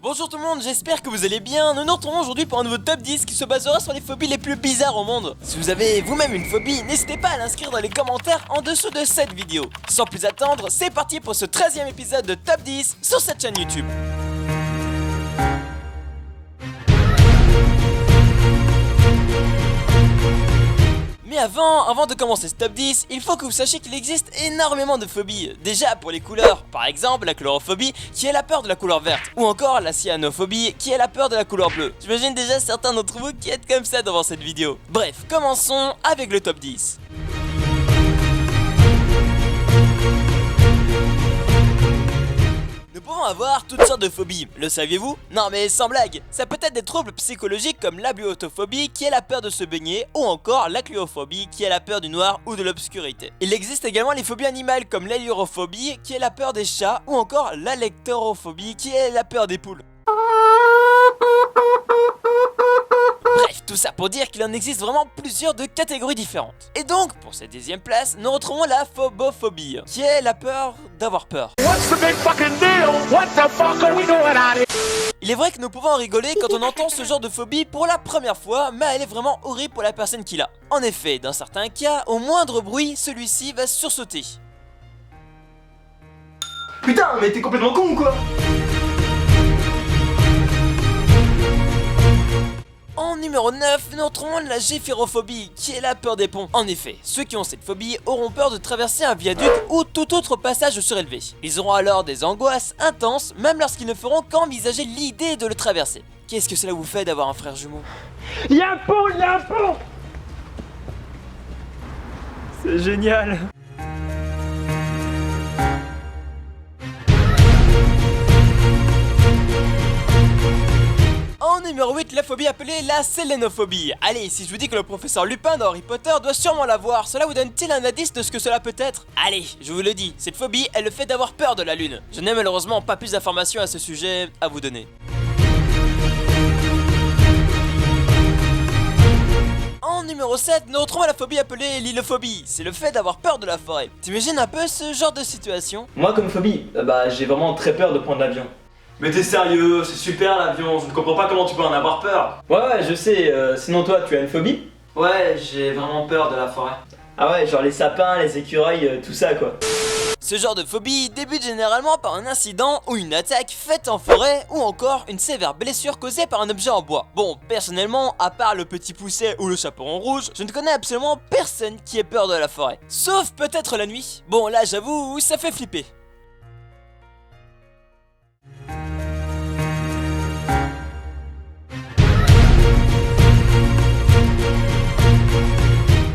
Bonjour tout le monde, j'espère que vous allez bien. Nous nous retrouvons aujourd'hui pour un nouveau top 10 qui se basera sur les phobies les plus bizarres au monde. Si vous avez vous-même une phobie, n'hésitez pas à l'inscrire dans les commentaires en dessous de cette vidéo. Sans plus attendre, c'est parti pour ce 13e épisode de top 10 sur cette chaîne YouTube. Mais avant de commencer ce top 10, il faut que vous sachiez qu'il existe énormément de phobies. Déjà pour les couleurs, par exemple la chlorophobie qui est la peur de la couleur verte, ou encore la cyanophobie qui est la peur de la couleur bleue. J'imagine déjà certains d'entre vous qui êtes comme ça devant cette vidéo. Bref, commençons avec le top 10. Nous pouvons avoir toutes sortes de phobies, le saviez-vous? Non mais sans blague, ça peut être des troubles psychologiques comme la biotophobie qui est la peur de se baigner, ou encore la cryophobie qui est la peur du noir ou de l'obscurité. Il existe également les phobies animales comme l'héliorophobie qui est la peur des chats, ou encore la lectorophobie qui est la peur des poules. Bref, tout ça pour dire qu'il en existe vraiment plusieurs de catégories différentes. Et donc, pour cette 10e place, nous retrouvons la phobophobie, qui est la peur d'avoir peur. What's the big fucking deal? What the fuck are we doing out here? Il est vrai que nous pouvons en rigoler quand on entend ce genre de phobie pour la première fois, mais elle est vraiment horrible pour la personne qui l'a. En effet, dans certains cas, au moindre bruit, celui-ci va sursauter. Putain, mais t'es complètement con ou quoi? En numéro 9, nous retrouvons la géphyrophobie, qui est la peur des ponts. En effet, ceux qui ont cette phobie auront peur de traverser un viaduc ou tout autre passage surélevé. Ils auront alors des angoisses intenses, même lorsqu'ils ne feront qu'envisager l'idée de le traverser. Qu'est-ce que cela vous fait d'avoir un frère jumeau? Y'a un pont, y'a un pont! C'est génial! En numéro 8, la phobie appelée la sélénophobie. Allez, si je vous dis que le professeur Lupin dans Harry Potter doit sûrement l'avoir, cela vous donne-t-il un indice de ce que cela peut être? Allez, je vous le dis, cette phobie est le fait d'avoir peur de la lune. Je n'ai malheureusement pas plus d'informations à ce sujet à vous donner. En numéro 7, nous retrouvons la phobie appelée l'hylophobie. C'est le fait d'avoir peur de la forêt. T'imagines un peu ce genre de situation? Moi, comme phobie, j'ai vraiment très peur de prendre l'avion. Mais t'es sérieux, c'est super l'avion, je ne comprends pas comment tu peux en avoir peur. Ouais, je sais, sinon toi, tu as une phobie? Ouais, j'ai vraiment peur de la forêt. Ah ouais, genre les sapins, les écureuils, tout ça quoi. Ce genre de phobie débute généralement par un incident ou une attaque faite en forêt ou encore une sévère blessure causée par un objet en bois. Bon, personnellement, à part le petit pousset ou le chaperon rouge, je ne connais absolument personne qui ait peur de la forêt. Sauf peut-être la nuit. Bon, là j'avoue, ça fait flipper.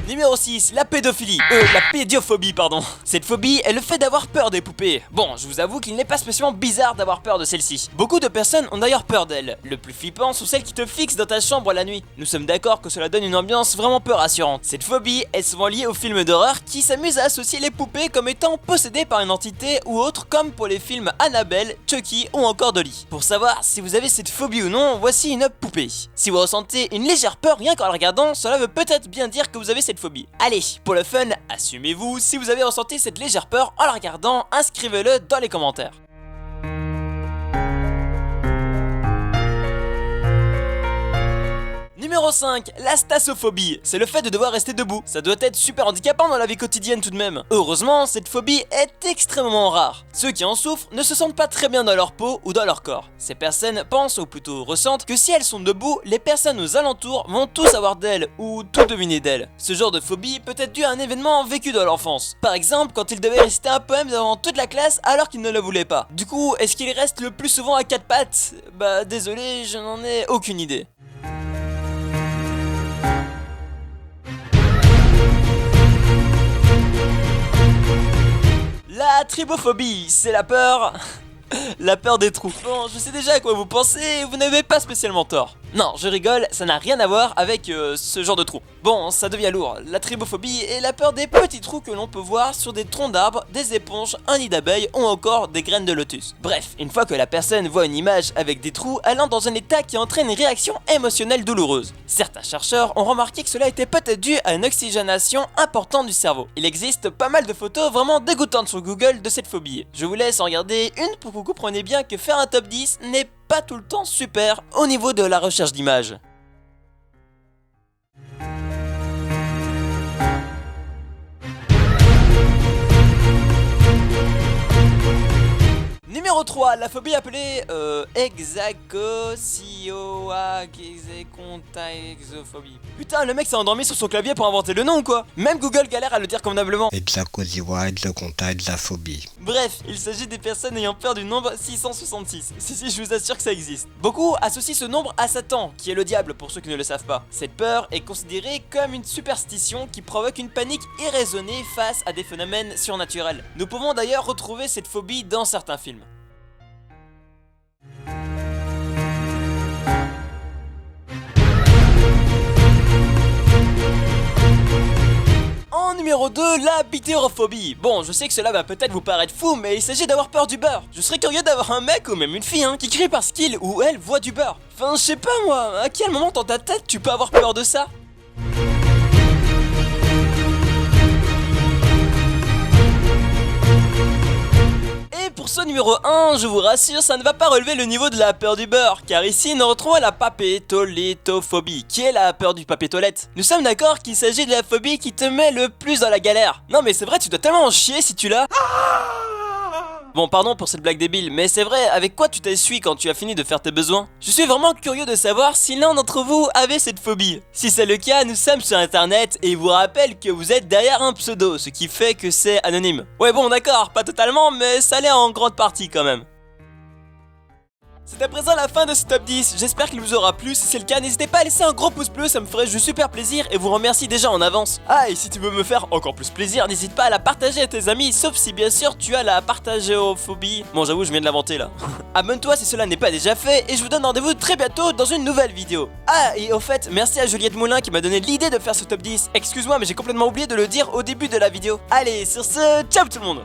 Numéro 6, la pédophilie, la pédiophobie pardon. Cette phobie est le fait d'avoir peur des poupées. Bon, je vous avoue qu'il n'est pas spécialement bizarre d'avoir peur de celle-ci. Beaucoup de personnes ont d'ailleurs peur d'elle. Le plus flippant sont celles qui te fixent dans ta chambre la nuit. Nous sommes d'accord que cela donne une ambiance vraiment peu rassurante. Cette phobie est souvent liée aux films d'horreur qui s'amusent à associer les poupées comme étant possédées par une entité ou autre, comme pour les films Annabelle, Chucky ou encore Dolly. Pour savoir si vous avez cette phobie ou non, voici une poupée. Si vous ressentez une légère peur rien qu'en la regardant, cela veut peut-être bien dire que vous avez cette phobie. Allez, pour le fun, assumez-vous, si vous avez ressenti cette légère peur en la regardant, inscrivez-le dans les commentaires. Numéro 5, la stassophobie. C'est le fait de devoir rester debout. Ça doit être super handicapant dans la vie quotidienne tout de même. Heureusement, cette phobie est extrêmement rare. Ceux qui en souffrent ne se sentent pas très bien dans leur peau ou dans leur corps. Ces personnes pensent, ou plutôt ressentent, que si elles sont debout, les personnes aux alentours vont tout savoir d'elles ou tout deviner d'elles. Ce genre de phobie peut être dû à un événement vécu dans l'enfance. Par exemple, quand ils devaient réciter un poème devant toute la classe alors qu'ils ne le voulaient pas. Du coup, est-ce qu'ils restent le plus souvent à quatre pattes? Bah désolé, je n'en ai aucune idée. La tribophobie, c'est la peur des trous. Bon, je sais déjà à quoi vous pensez et vous n'avez pas spécialement tort. Non, je rigole, ça n'a rien à voir avec ce genre de trou. Bon, ça devient lourd. La tribophobie est la peur des petits trous que l'on peut voir sur des troncs d'arbres, des éponges, un nid d'abeilles ou encore des graines de lotus. Bref, une fois que la personne voit une image avec des trous allant dans un état qui entraîne une réaction émotionnelle douloureuse. Certains chercheurs ont remarqué que cela était peut-être dû à une oxygénation importante du cerveau. Il existe pas mal de photos vraiment dégoûtantes sur Google de cette phobie. Je vous laisse en regarder une pour que vous compreniez bien que faire un top 10 n'est pas tout le temps super au niveau de la recherche d'images. Numéro 3, la phobie appelée exophobie. Putain, le mec s'est endormi sur son clavier pour inventer le nom quoi. Même Google galère à le dire convenablement. Exophobie. Bref, il s'agit des personnes ayant peur du nombre 666. Si, je vous assure que ça existe. Beaucoup associent ce nombre à Satan, qui est le diable pour ceux qui ne le savent pas. Cette peur est considérée comme une superstition qui provoque une panique irraisonnée face à des phénomènes surnaturels. Nous pouvons d'ailleurs retrouver cette phobie dans certains films. En numéro 2, la bitérophobie. Bon, je sais que cela va peut-être vous paraître fou, mais il s'agit d'avoir peur du beurre. Je serais curieux d'avoir un mec ou même une fille qui crie parce qu'il ou elle voit du beurre. Enfin, je sais pas moi, à quel moment dans ta tête tu peux avoir peur de ça ? Et pour ce numéro 1, je vous rassure, ça ne va pas relever le niveau de la peur du beurre, car ici nous retrouvons la papétolétophobie, qui est la peur du papier toilette. Nous sommes d'accord qu'il s'agit de la phobie qui te met le plus dans la galère. Non mais c'est vrai, tu dois tellement en chier si tu l'as. Bon, pardon pour cette blague débile, mais c'est vrai, avec quoi tu t'essuies quand tu as fini de faire tes besoins? Je suis vraiment curieux de savoir si l'un d'entre vous avait cette phobie. Si c'est le cas, nous sommes sur internet et vous rappelle que vous êtes derrière un pseudo, ce qui fait que c'est anonyme. Ouais bon d'accord, pas totalement, mais ça l'est en grande partie quand même. C'est à présent la fin de ce top 10, j'espère qu'il vous aura plu, si c'est le cas n'hésitez pas à laisser un gros pouce bleu, ça me ferait juste super plaisir et vous remercie déjà en avance. Ah et si tu veux me faire encore plus plaisir, n'hésite pas à la partager à tes amis, sauf si bien sûr tu as la partagéophobie. Bon j'avoue je viens de l'inventer là. Abonne-toi si cela n'est pas déjà fait et je vous donne rendez-vous très bientôt dans une nouvelle vidéo. Ah et au fait, merci à Juliette Moulin qui m'a donné l'idée de faire ce top 10, excuse-moi mais j'ai complètement oublié de le dire au début de la vidéo. Allez sur ce, ciao tout le monde.